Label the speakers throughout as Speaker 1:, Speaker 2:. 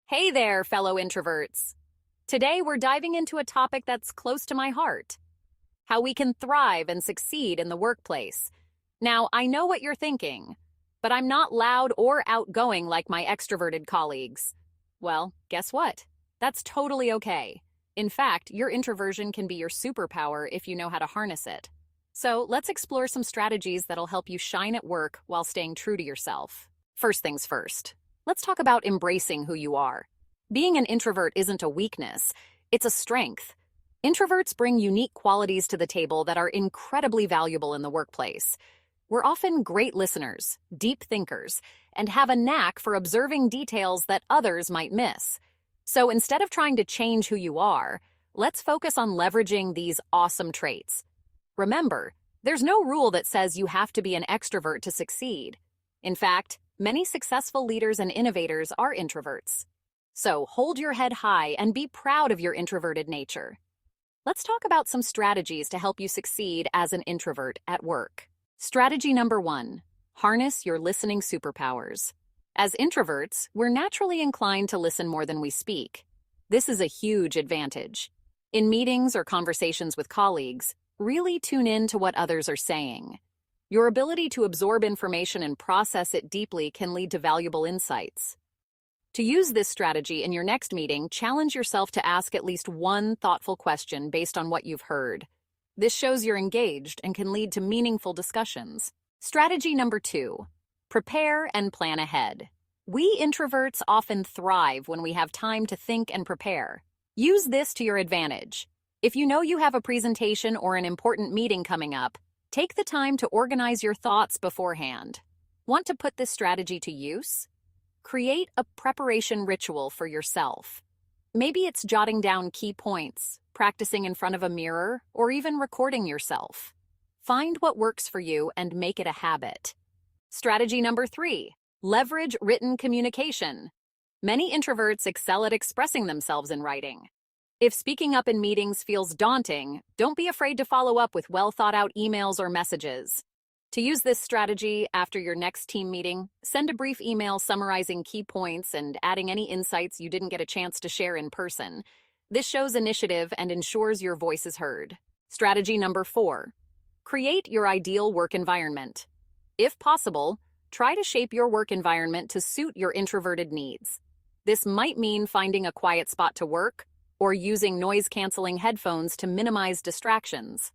Speaker 1: Hey there, fellow introverts. Today we're diving into a topic that's close to my heart: how we can thrive and succeed in the workplace. Now, I know what you're thinking, but I'm not loud or outgoing like my extroverted colleagues. Well, guess what? That's totally okay. In fact, your introversion can be your superpower if you know how to harness it. So let's explore some strategies that'll help you shine at work while staying true to yourself. First things first. Let's talk about embracing who you are. Being an introvert isn't a weakness, it's a strength. Introverts bring unique qualities to the table that are incredibly valuable in the workplace. We're often great listeners, deep thinkers, and have a knack for observing details that others might miss. So instead of trying to change who you are, let's focus on leveraging these awesome traits. Remember, there's no rule that says you have to be an extrovert to succeed. In fact, many successful leaders and innovators are introverts. So hold your head high and be proud of your introverted nature. Let's talk about some strategies to help you succeed as an introvert at work. Strategy number 1, harness your listening superpowers. As introverts, we're naturally inclined to listen more than we speak. This is a huge advantage. In meetings or conversations with colleagues, really tune in to what others are saying. Your ability to absorb information and process it deeply can lead to valuable insights. To use this strategy in your next meeting, challenge yourself to ask at least one thoughtful question based on what you've heard. This shows you're engaged and can lead to meaningful discussions. Strategy number 2, prepare and plan ahead. We introverts often thrive when we have time to think and prepare. Use this to your advantage. If you know you have a presentation or an important meeting coming up, take the time to organize your thoughts beforehand. Want to put this strategy to use? Create a preparation ritual for yourself. Maybe it's jotting down key points, practicing in front of a mirror, or even recording yourself. Find what works for you and make it a habit. Strategy number 3, leverage written communication. Many introverts excel at expressing themselves in writing. If speaking up in meetings feels daunting, don't be afraid to follow up with well-thought-out emails or messages. To use this strategy after your next team meeting, send a brief email summarizing key points and adding any insights you didn't get a chance to share in person. This shows initiative and ensures your voice is heard. Strategy number 4, create your ideal work environment. If possible, try to shape your work environment to suit your introverted needs. This might mean finding a quiet spot to work, or using noise-canceling headphones to minimize distractions.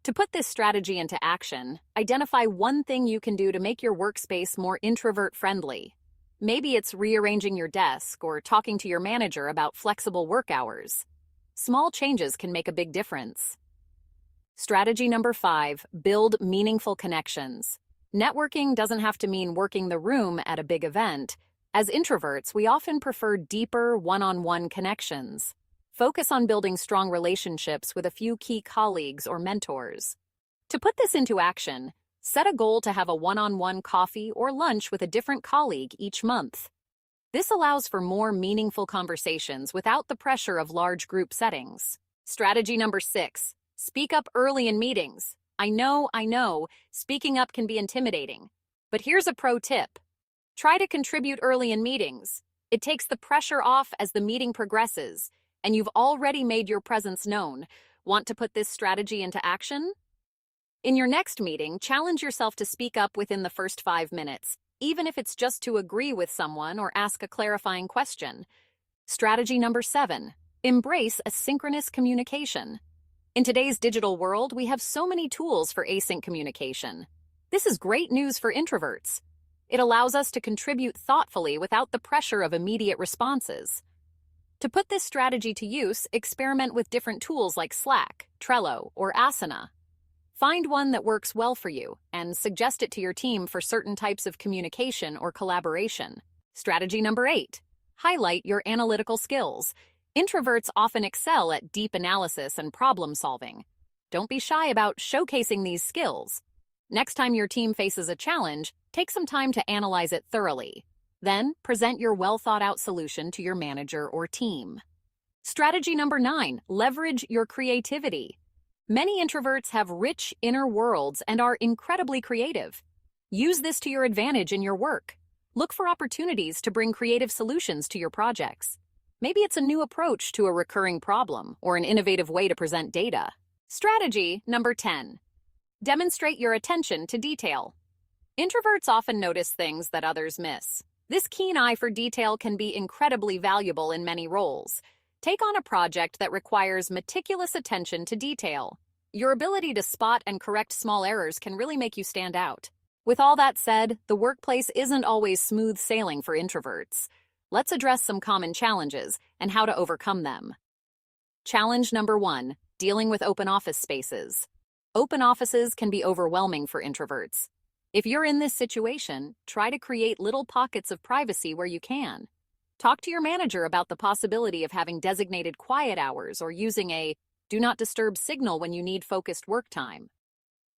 Speaker 1: To put this strategy into action, identify one thing you can do to make your workspace more introvert-friendly. Maybe it's rearranging your desk or talking to your manager about flexible work hours. Small changes can make a big difference. Strategy number 5, build meaningful connections. Networking doesn't have to mean working the room at a big event. As introverts, we often prefer deeper one-on-one connections. Focus on building strong relationships with a few key colleagues or mentors. To put this into action, set a goal to have a one-on-one coffee or lunch with a different colleague each month. This allows for more meaningful conversations without the pressure of large group settings. Strategy number 6, speak up early in meetings. I know, speaking up can be intimidating. But here's a pro tip. Try to contribute early in meetings. It takes the pressure off as the meeting progresses, and you've already made your presence known. Want to put this strategy into action? In your next meeting, challenge yourself to speak up within the first 5 minutes, even if it's just to agree with someone or ask a clarifying question. Strategy number 7, embrace asynchronous communication. In today's digital world, we have so many tools for async communication. This is great news for introverts. It allows us to contribute thoughtfully without the pressure of immediate responses. To put this strategy to use, experiment with different tools like Slack, Trello, or Asana. Find one that works well for you and suggest it to your team for certain types of communication or collaboration. Strategy number 8, highlight your analytical skills. Introverts often excel at deep analysis and problem solving. Don't be shy about showcasing these skills. Next time your team faces a challenge, take some time to analyze it thoroughly. Then, present your well-thought-out solution to your manager or team. Strategy number 9, leverage your creativity. Many introverts have rich inner worlds and are incredibly creative. Use this to your advantage in your work. Look for opportunities to bring creative solutions to your projects. Maybe it's a new approach to a recurring problem or an innovative way to present data. Strategy number 10. Demonstrate your attention to detail. Introverts often notice things that others miss. This keen eye for detail can be incredibly valuable in many roles. Take on a project that requires meticulous attention to detail. Your ability to spot and correct small errors can really make you stand out. With all that said, the workplace isn't always smooth sailing for introverts. Let's address some common challenges and how to overcome them. Challenge number 1, dealing with open office spaces. Open offices can be overwhelming for introverts. If you're in this situation, try to create little pockets of privacy where you can. Talk to your manager about the possibility of having designated quiet hours or using a do not disturb signal when you need focused work time.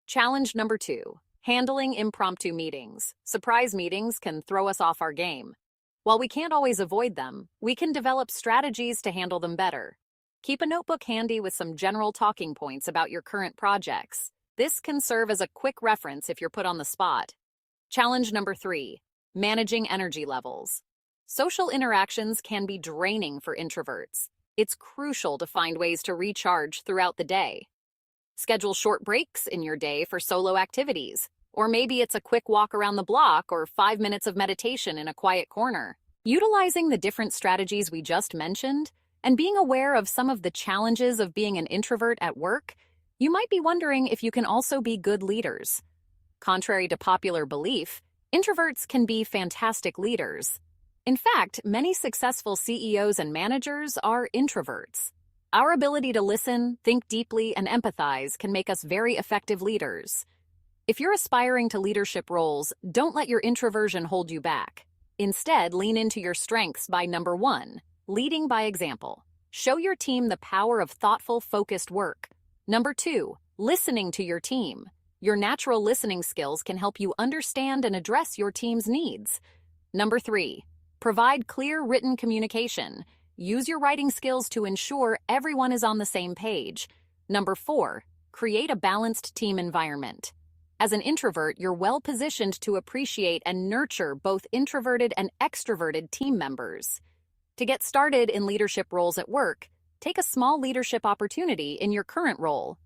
Speaker 1: Challenge number 2, handling impromptu meetings. Surprise meetings can throw us off our game. While we can't always avoid them, we can develop strategies to handle them better. Keep a notebook handy with some general talking points about your current projects. This can serve as a quick reference if you're put on the spot. Challenge number 3, managing energy levels. Social interactions can be draining for introverts. It's crucial to find ways to recharge throughout the day. Schedule short breaks in your day for solo activities, or maybe it's a quick walk around the block or 5 minutes of meditation in a quiet corner. Utilizing the different strategies we just mentioned, and being aware of some of the challenges of being an introvert at work, you might be wondering if you can also be good leaders. Contrary to popular belief, introverts can be fantastic leaders. In fact, many successful CEOs and managers are introverts. Our ability to listen, think deeply, and empathize can make us very effective leaders. If you're aspiring to leadership roles, don't let your introversion hold you back. Instead, lean into your strengths by number 1, leading by example. Show your team the power of thoughtful, focused work. Number 2, listening to your team. Your natural listening skills can help you understand and address your team's needs. Number 3, provide clear written communication. Use your writing skills to ensure everyone is on the same page. Number 4, create a balanced team environment. As an introvert, you're well positioned to appreciate and nurture both introverted and extroverted team members. To get started in leadership roles at work, take a small leadership opportunity in your current role.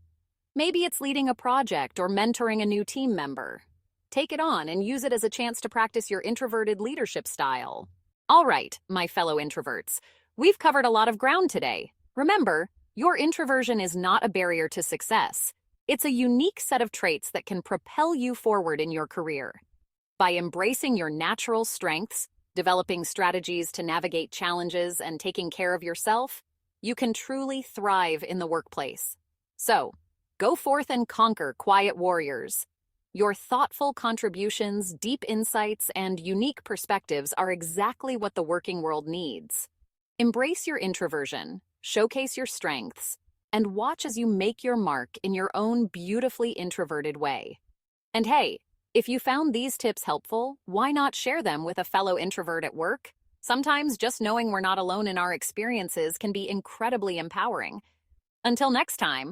Speaker 1: Maybe it's leading a project or mentoring a new team member. Take it on and use it as a chance to practice your introverted leadership style. All right, my fellow introverts, we've covered a lot of ground today. Remember, your introversion is not a barrier to success. It's a unique set of traits that can propel you forward in your career. By embracing your natural strengths, developing strategies to navigate challenges, and taking care of yourself, you can truly thrive in the workplace. So, go forth and conquer, quiet warriors. Your thoughtful contributions, deep insights, and unique perspectives are exactly what the working world needs. Embrace your introversion, showcase your strengths, and watch as you make your mark in your own beautifully introverted way. And hey, if you found these tips helpful, why not share them with a fellow introvert at work? Sometimes just knowing we're not alone in our experiences can be incredibly empowering. Until next time.